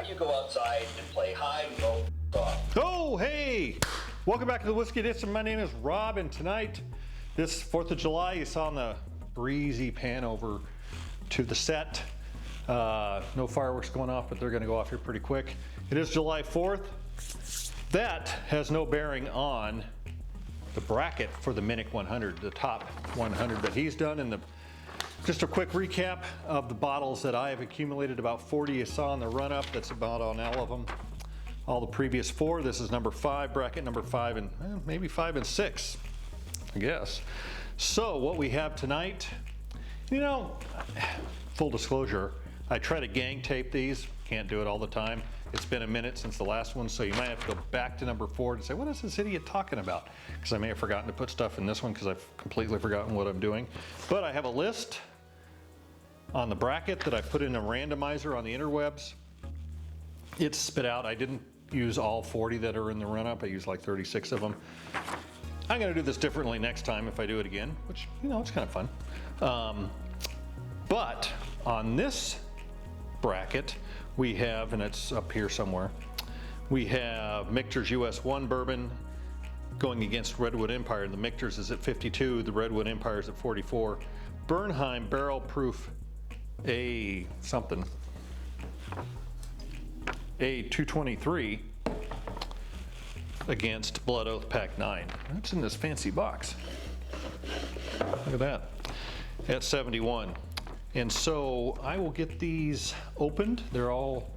do you go outside and play hide and go off? Oh, hey! Welcome back to the Whiskey Edition. My name is Rob, and tonight, this 4th of July, you saw in the breezy pan over to the set. No fireworks going off, but they're going to go off here pretty quick. It is July 4th. That has no bearing on the bracket for the Minnick 100, the top 100 that he's done. And just a quick recap of the bottles that I have accumulated, about 40 you saw in the run-up. That's about on all of them. All the previous 4. This is number 5, bracket number 5, and maybe 5 and 6, I guess. So what we have tonight, you know, full disclosure, I try to gang tape these. Can't do it all the time. It's been a minute since the last one, so you might have to go back to number 4 and say, what is this idiot talking about? Because I may have forgotten to put stuff in this one because I've completely forgotten what I'm doing. But I have a list on the bracket that I put in a randomizer on the interwebs. It's spit out. I didn't use all 40 that are in the run-up. I used like 36 of them. I'm going to do this differently next time if I do it again, which, you know, it's kind of fun. But on this bracket, we have, and it's up here somewhere, we have Michter's US 1 bourbon going against Redwood Empire. The Michter's is at 52, the Redwood Empire is at 44. Bernheim Barrel Proof A something, A223 against Blood Oath Pack 9. That's in this fancy box. Look at that. At 71. And so I will get these opened. They're all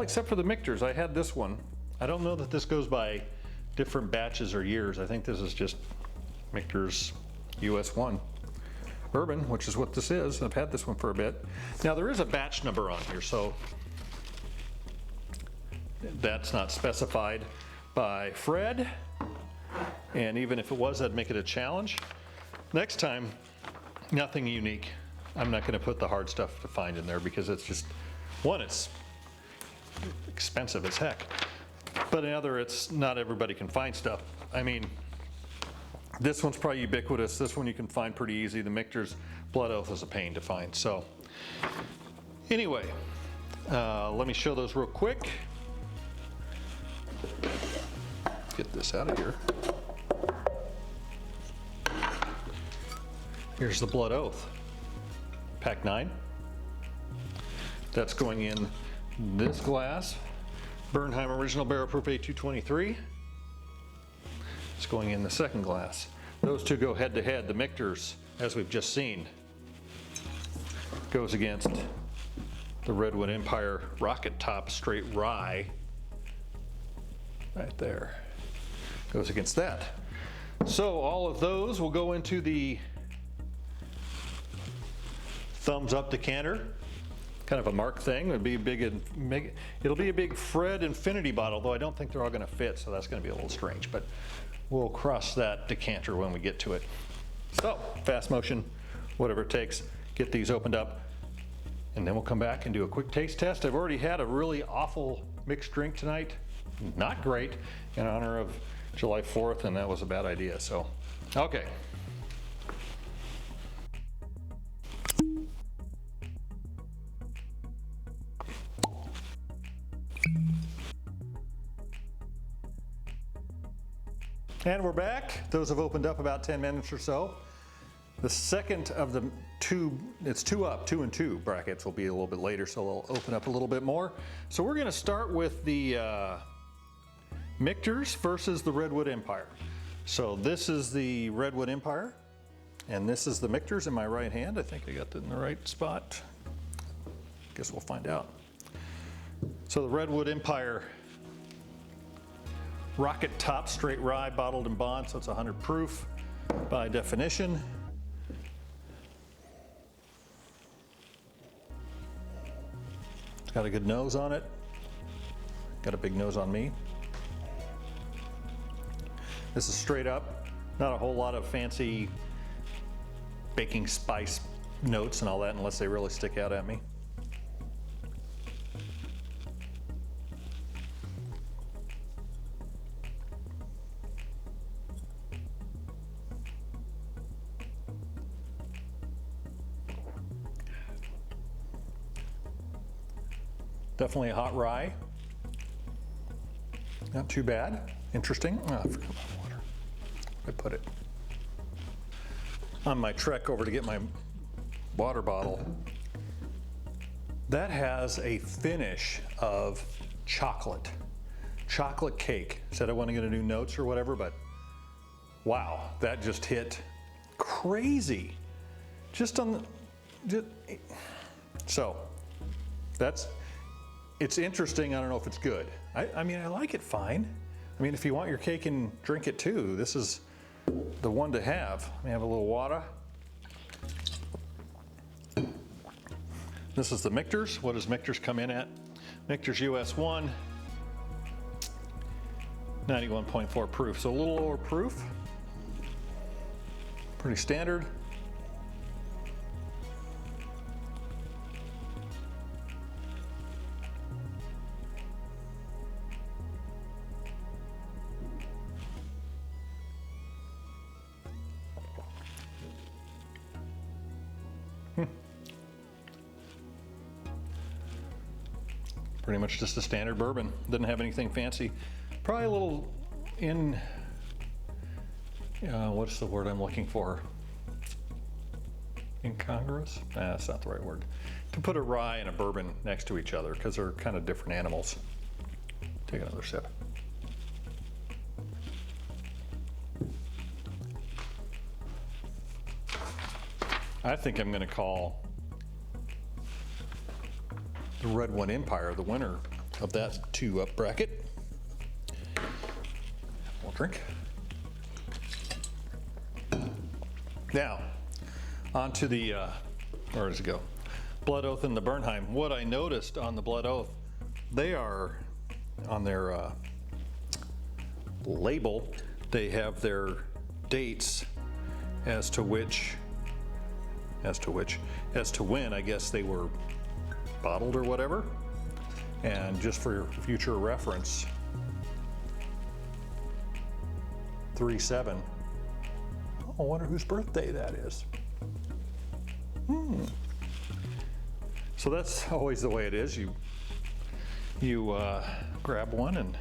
except for the Michter's. I had this one. I don't know that this goes by different batches or years. I think this is just Michter's US 1 bourbon, which is what this is. I've had this one for a bit. Now there is a batch number on here, so that's not specified by Fred. And even if it was, I'd make it a challenge. Next time, nothing unique. I'm not going to put the hard stuff to find in there because it's just, one, it's expensive as heck, but another, it's not everybody can find stuff. I mean, this one's probably ubiquitous. This one you can find pretty easy. The Michter's Blood Oath is a pain to find. So anyway, let me show those real quick. Get this out of here. Here's the Blood Oath. Pack 9. That's going in this glass. Bernheim Original Barrel Proof A223. It's going in the second glass. Those two go head to head. The Michter's, as we've just seen, goes against the Redwood Empire Rocket Top Straight Rye. Right there. Goes against that. So all of those will go into the thumbs up decanter, kind of a mark thing. It'll be a big Fred Infinity bottle, though I don't think they're all going to fit, so that's going to be a little strange, but we'll cross that decanter when we get to it. So fast motion, whatever it takes, get these opened up, and then we'll come back and do a quick taste test. I've already had a really awful mixed drink tonight, not great, in honor of July 4th, and that was a bad idea, so okay. And we're back. Those have opened up about 10 minutes or so. The second of the two, it's 2 up, 2 and 2 brackets will be a little bit later, so they'll open up a little bit more. So we're gonna start with the Michter's versus the Redwood Empire. So this is the Redwood Empire, and this is the Michter's in my right hand. I think I got that in the right spot. Guess we'll find out. So the Redwood Empire Rocket Top Straight Rye, bottled in bond, so it's 100 proof by definition. It's got a good nose on it. Got a big nose on me. This is straight up, not a whole lot of fancy baking spice notes and all that unless they really stick out at me. Definitely a hot rye. Not too bad. Interesting. Oh, I forgot my water. Where'd I put it? On my trek over to get my water bottle. That has a finish of chocolate cake. Said I wasn't going to do notes or whatever, but wow, that just hit crazy. Just on the, so it's interesting. I don't know if it's good. I mean, I like it fine. I mean, if you want your cake and drink it too, this is the one to have. Let me have a little water. This is the Michter's. What does Michter's come in at? Michter's US 1, 91.4 proof. So a little lower proof. Pretty standard. Pretty much just a standard bourbon. Didn't have anything fancy. Probably a little what's the word I'm looking for? Incongruous? That's not the right word. To put a rye and a bourbon next to each other because they're kind of different animals. Take another sip. I think I'm going to call the Red One Empire the winner of that 2-up bracket. We'll drink. Now, on to the, where does it go? Blood Oath and the Bernheim. What I noticed on the Blood Oath, they are on their label, they have their dates as to when, I guess, they were bottled or whatever. And just for future reference, 3/7. I wonder whose birthday that is. So that's always the way it is. You grab one and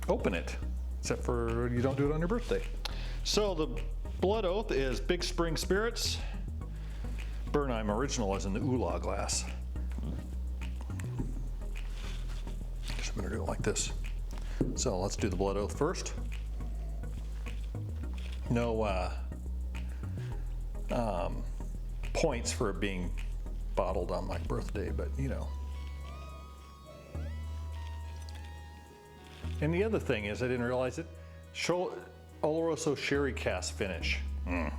open it, except for you don't do it on your birthday. So the Blood Oath is Big Spring Spirits. Bernheim Original is in the Oolah glass. Guess I'm gonna do it like this. So let's do the Blood Oath first. No points for it being bottled on my birthday, but you know. And the other thing is, I didn't realize it, Oloroso Sherry Cask finish. I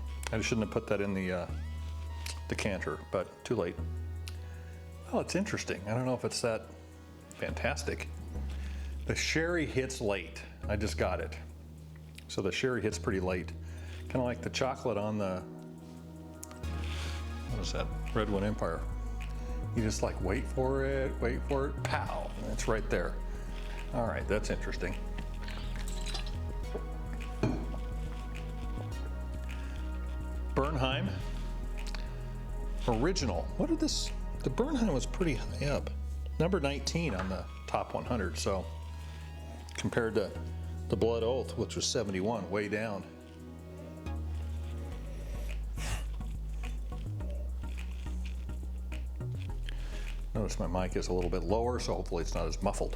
shouldn't have put that in the decanter, but too late. Well, it's interesting. I don't know if it's that fantastic. The sherry hits late. I just got it. So the sherry hits pretty late. Kind of like the chocolate on the, what is that? Red One Empire. You just like wait for it, pow, and it's right there. All right, that's interesting. Bernheim Original. What did this, the Bernheim was pretty high up. Number 19 on the top 100, so compared to the Blood Oath, which was 71, way down. Notice my mic is a little bit lower, so hopefully it's not as muffled.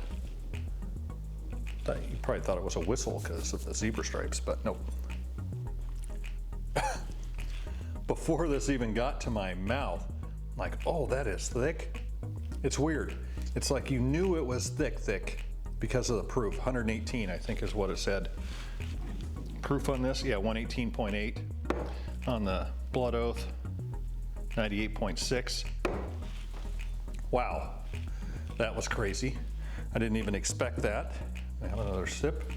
You probably thought it was a whistle because of the zebra stripes, but nope. Before this even got to my mouth, I'm like, oh, that is thick. It's weird. It's like you knew it was thick because of the proof. 118, I think, is what it said. Proof on this, yeah, 118.8. On the Blood Oath, 98.6. Wow, that was crazy. I didn't even expect that. I have another sip.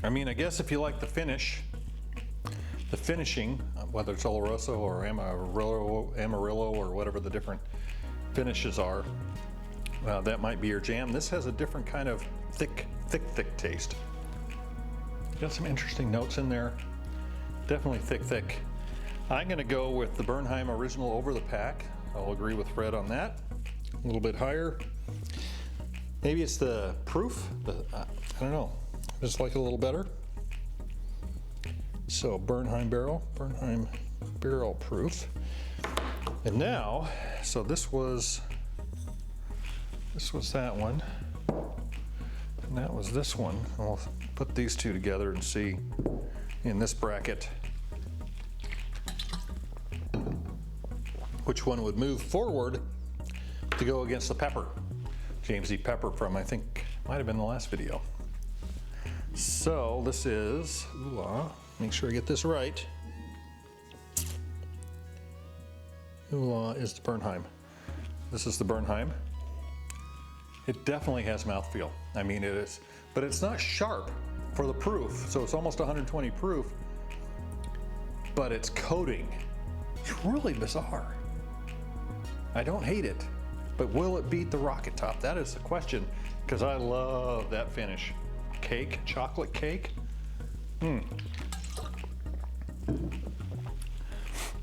I mean, I guess if you like the finish, the finishing, whether it's Oloroso or Amarillo or whatever the different finishes are, that might be your jam. This has a different kind of thick taste. Got some interesting notes in there. Definitely thick. I'm gonna go with the Bernheim Original over the pack. I'll agree with Fred on that. a little bit higher. Maybe it's the proof, I don't know. I just like it a little better. So Bernheim barrel proof. And now, so this was that one, and that was this one. I'll put these two together and see in this bracket which one would move forward to go against the pepper. James E. Pepper from, I think, might have been the last video. So this is, make sure I get this right. Ooh, is the Bernheim. This is the Bernheim. It definitely has mouthfeel. I mean, it is, but it's not sharp for the proof. So it's almost 120 proof, but it's coating. It's really bizarre. I don't hate it, but will it beat the Rocket Top? That is the question, because I love that finish. Cake, chocolate cake.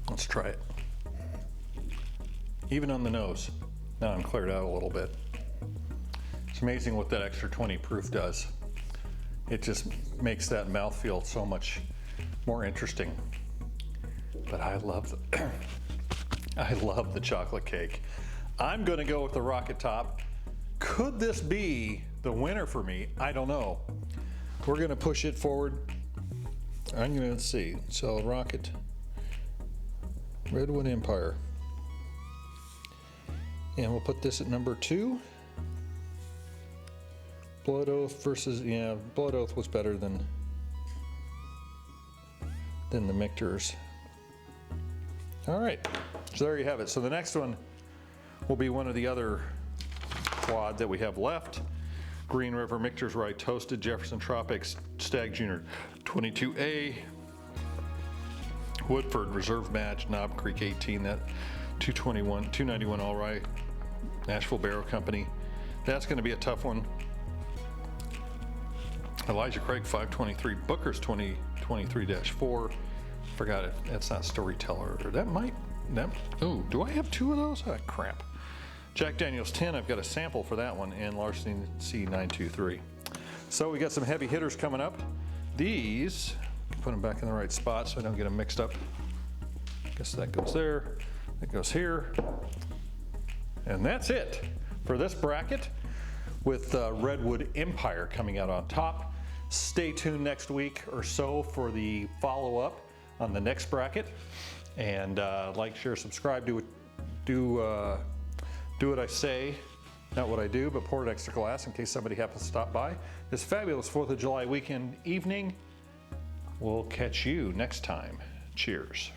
Let's try it. Even on the nose. Now I'm cleared out a little bit. It's amazing what that extra 20 proof does. It just makes that mouthfeel so much more interesting. But I love the chocolate cake. I'm gonna go with the Rocket Top. Could this be the winner for me? I don't know. We're gonna push it forward. I'm gonna see. So Rocket, Redwood Empire. And we'll put this at number 2. Blood Oath versus, yeah, Blood Oath was better than the Michter's. All right, so there you have it. So the next one will be one of the other quad that we have left. Green River Michter's Rye Toasted, Jefferson Tropics Stag Junior 22A, Woodford Reserve Match, Knob Creek 18, that 291 All Rye, Nashville Barrel Company. That's going to be a tough one. Elijah Craig 523, Booker's 2023-4. Forgot it. That's not Storyteller. Oh, do I have 2 of those? Oh, crap. Jack Daniel's 10, I've got a sample for that one, and Larson C923. So we got some heavy hitters coming up. These, put them back in the right spot so I don't get them mixed up. Guess that goes there, that goes here. And that's it for this bracket with Redwood Empire coming out on top. Stay tuned next week or so for the follow-up on the next bracket. And like, share, subscribe, do what I say, not what I do, but pour an extra glass in case somebody happens to stop by. This fabulous 4th of July weekend evening. We'll catch you next time. Cheers.